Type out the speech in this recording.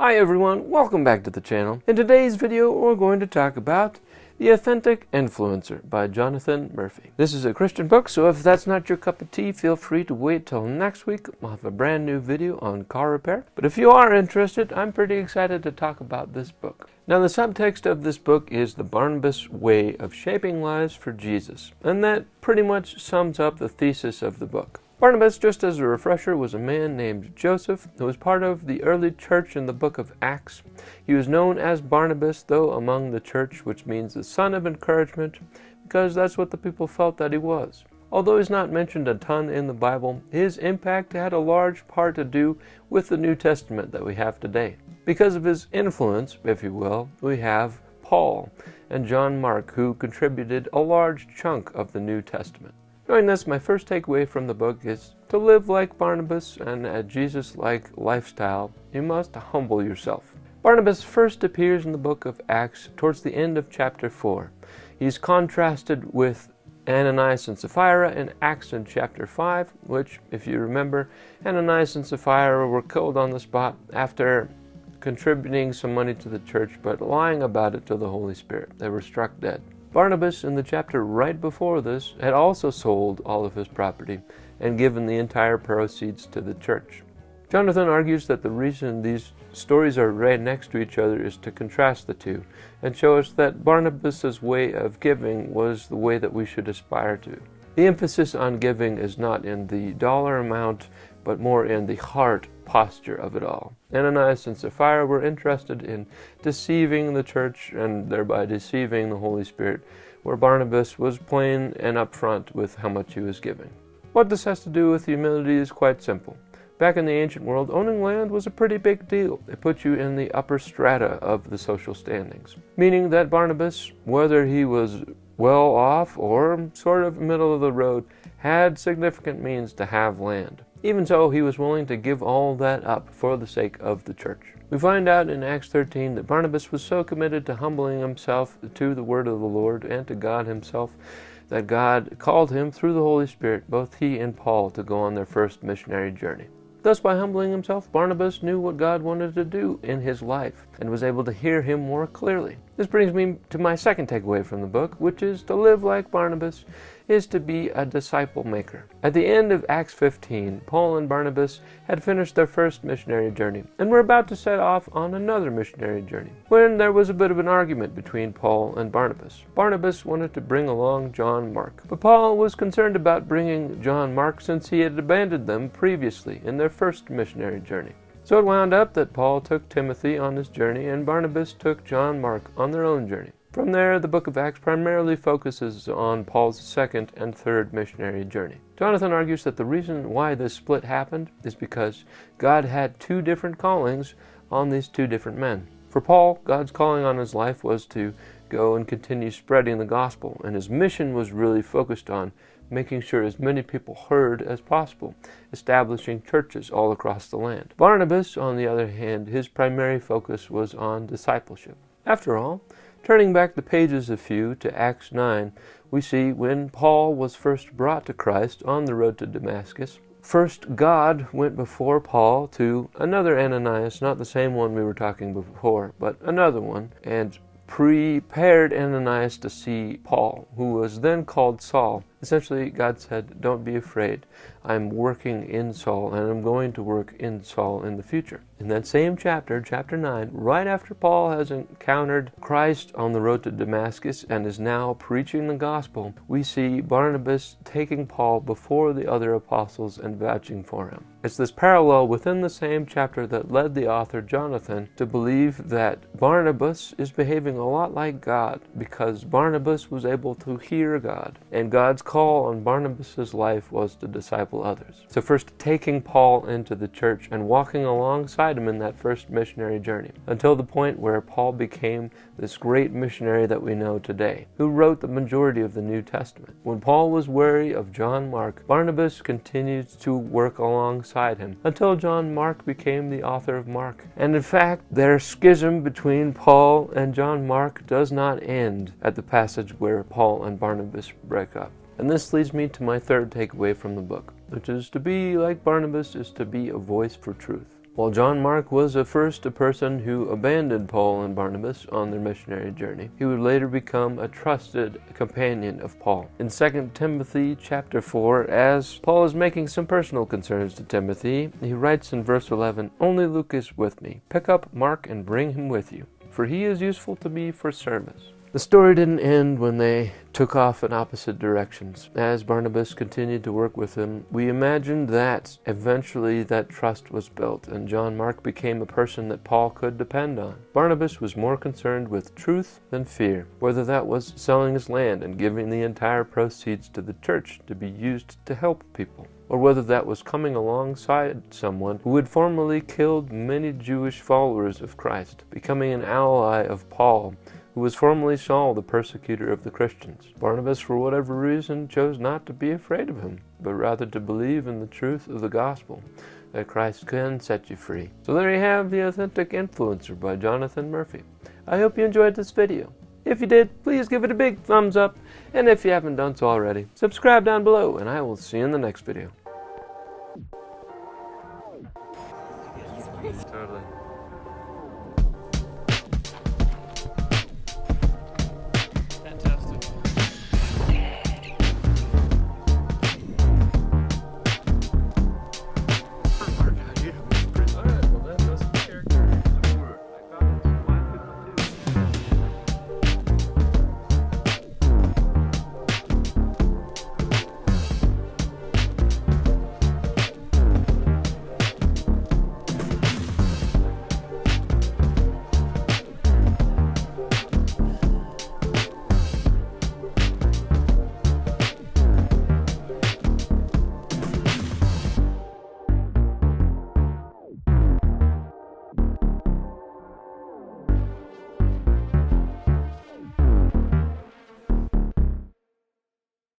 Hi everyone, welcome back to the channel. In today's video, we're going to talk about The Authentic Influencer by Jonathan Murphy. This is a Christian book, so if that's not your cup of tea, feel free to wait till next week. We'll have a brand new video on car repair. But if you are interested, I'm pretty excited to talk about this book. Now, the subtext of this book is the Barnabas way of shaping lives for Jesus, and that pretty much sums up the thesis of the book. Barnabas, just as a refresher, was a man named Joseph who was part of the early church in the book of Acts. He was known as Barnabas, though, among the church, which means the son of encouragement, because that's what the people felt that he was. Although he's not mentioned a ton in the Bible, his impact had a large part to do with the New Testament that we have today. Because of his influence, if you will, we have Paul and John Mark, who contributed a large chunk of the New Testament. Knowing this, my first takeaway from the book is to live like Barnabas and a Jesus-like lifestyle, you must humble yourself. Barnabas first appears in the book of Acts towards the end of chapter 4. He's contrasted with Ananias and Sapphira in Acts in chapter 5, which, if you remember, Ananias and Sapphira were killed on the spot after contributing some money to the church but lying about it to the Holy Spirit. They were struck dead. Barnabas, in the chapter right before this, had also sold all of his property and given the entire proceeds to the church. Jonathan argues that the reason these stories are right next to each other is to contrast the two and show us that Barnabas' way of giving was the way that we should aspire to. The emphasis on giving is not in the dollar amount, but more in the heart posture of it all. Ananias and Sapphira were interested in deceiving the church and thereby deceiving the Holy Spirit, where Barnabas was plain and upfront with how much he was giving. What this has to do with humility is quite simple. Back in the ancient world, owning land was a pretty big deal. It put you in the upper strata of the social standings, meaning that Barnabas, whether he was well off or sort of middle of the road, had significant means to have land. Even so, he was willing to give all that up for the sake of the church. We find out in Acts 13 that Barnabas was so committed to humbling himself to the word of the Lord and to God himself that God called him through the Holy Spirit, both he and Paul, to go on their first missionary journey. Thus, by humbling himself, Barnabas knew what God wanted to do in his life and was able to hear him more clearly. This brings me to my second takeaway from the book, which is to live like Barnabas is to be a disciple maker. At the end of Acts 15, Paul and Barnabas had finished their first missionary journey and were about to set off on another missionary journey when there was a bit of an argument between Paul and Barnabas. Barnabas wanted to bring along John Mark, but Paul was concerned about bringing John Mark since he had abandoned them previously in their first missionary journey. So it wound up that Paul took Timothy on his journey and Barnabas took John Mark on their own journey. From there, the book of Acts primarily focuses on Paul's second and third missionary journey. Jonathan argues that the reason why this split happened is because God had two different callings on these two different men. For Paul, God's calling on his life was to go and continue spreading the gospel, and his mission was really focused on making sure as many people heard as possible, establishing churches all across the land. Barnabas, on the other hand, his primary focus was on discipleship. After all, turning back the pages a few to Acts 9, we see when Paul was first brought to Christ on the road to Damascus, first God went before Paul to another Ananias, not the same one we were talking before, but another one, and prepared Ananias to see Paul, who was then called Saul. Essentially, God said, don't be afraid. I'm working in Saul, and I'm going to work in Saul in the future. In that same chapter, chapter 9, right after Paul has encountered Christ on the road to Damascus and is now preaching the gospel, we see Barnabas taking Paul before the other apostles and vouching for him. It's this parallel within the same chapter that led the author Jonathan to believe that Barnabas is behaving a lot like God, because Barnabas was able to hear God, and God's call on Barnabas' life was to disciple others. So first taking Paul into the church and walking alongside him in that first missionary journey, until the point where Paul became this great missionary that we know today, who wrote the majority of the New Testament. When Paul was weary of John Mark, Barnabas continued to work alongside him until John Mark became the author of Mark. And in fact, their schism between Paul and John Mark does not end at the passage where Paul and Barnabas break up. And this leads me to my third takeaway from the book, which is to be like Barnabas is to be a voice for truth. While John Mark was at first a person who abandoned Paul and Barnabas on their missionary journey, he would later become a trusted companion of Paul. In 2 Timothy chapter 4, as Paul is making some personal concerns to Timothy, he writes in verse 11, "Only Luke is with me. Pick up Mark and bring him with you, for he is useful to me for service." The story didn't end when they took off in opposite directions. As Barnabas continued to work with him, we imagined that eventually that trust was built and John Mark became a person that Paul could depend on. Barnabas was more concerned with truth than fear, whether that was selling his land and giving the entire proceeds to the church to be used to help people, or whether that was coming alongside someone who had formerly killed many Jewish followers of Christ, becoming an ally of Paul, who was formerly Saul, the persecutor of the Christians. Barnabas, for whatever reason, chose not to be afraid of him, but rather to believe in the truth of the gospel, that Christ can set you free. So there you have The Authentic Influencer by Jonathan Murphy. I hope you enjoyed this video. If you did, please give it a big thumbs up, and if you haven't done so already, subscribe down below, and I will see you in the next video.